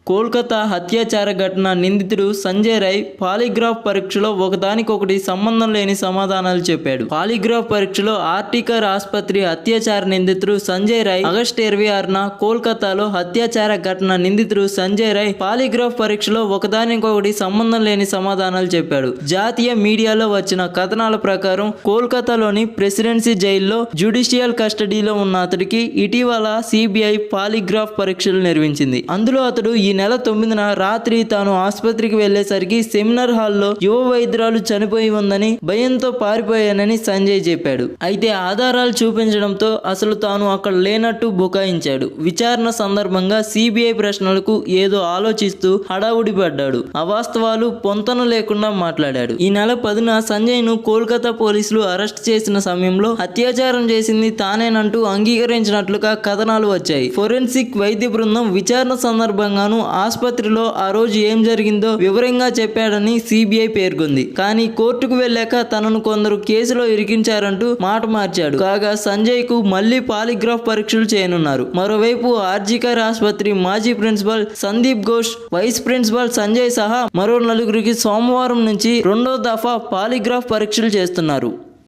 కోల్కతా హత్యాచార ఘటన నిందితుడు సంజయ్ రై పాలిగ్రాఫ్ పరీక్షలో ఒకదానికొకటి సంబంధం లేని సమాధానాలు చెప్పాడు. పాలిగ్రాఫ్ పరీక్షలో ఆర్టికర్ ఆసుపత్రి అత్యాచార నిందితుడు సంజయ్ రై ఆగస్టు 26న కోల్కతాలో హత్యాచార ఘటన నిందితుడు సంజయ్ రై పాలిగ్రాఫ్ పరీక్షలో ఒకదానికొకటి సంబంధం లేని సమాధానాలు చెప్పాడు. జాతీయ మీడియాలో వచ్చిన కథనాల ప్రకారం కోల్కతాలోని ప్రెసిడెన్సీ జైల్లో జ్యుడిషియల్ కస్టడీలో ఉన్న అతడికి ఇటీవల సిబిఐ పాలిగ్రాఫ్ పరీక్షలు నిర్వహించింది. అందులో అతడు ఈ నెల 9న రాత్రి తాను ఆసుపత్రికి వెళ్లేసరికి సెమినార్ హాల్లో యువ వైద్యురాలు చనిపోయి ఉందని భయంతో పారిపోయానని సంజయ్ చెప్పాడు. అయితే ఆధారాలు చూపించడంతో అసలు తాను అక్కడ లేనట్టు బుకాయించాడు. విచారణ సందర్భంగా సిబిఐ ప్రశ్నలకు ఏదో ఆలోచిస్తూ హడావుడి పడ్డాడు. అవాస్తవాలు పొంతన లేకుండా మాట్లాడాడు. ఈ నెల 10న సంజయ్ ను కోల్కతా పోలీసులు అరెస్ట్ చేసిన సమయంలో అత్యాచారం చేసింది తానేనంటూ అంగీకరించినట్లుగా కథనాలు వచ్చాయి. ఫోరెన్సిక్ వైద్య బృందం విచారణ సందర్భంగాను ఆసుపత్రిలో ఆ రోజు ఏం జరిగిందో వివరంగా చెప్పాడని సిబిఐ పేర్కొంది. కానీ కోర్టుకు వెళ్ళాక తనను కొందరు కేసులో ఇరికించారంటూ మాట మార్చాడు. కాగా సంజయ్ కు మళ్లీ పాలిగ్రాఫ్ పరీక్షలు చేయనున్నారు. మరోవైపు ఆర్జికర్ ఆసుపత్రి మాజీ principal Sandeep Ghosh, vice principal Sanjay సహా మరో 4 సోమవారం నుంచి 2వ దఫా పాలిగ్రాఫ్ పరీక్షలు చేస్తున్నారు.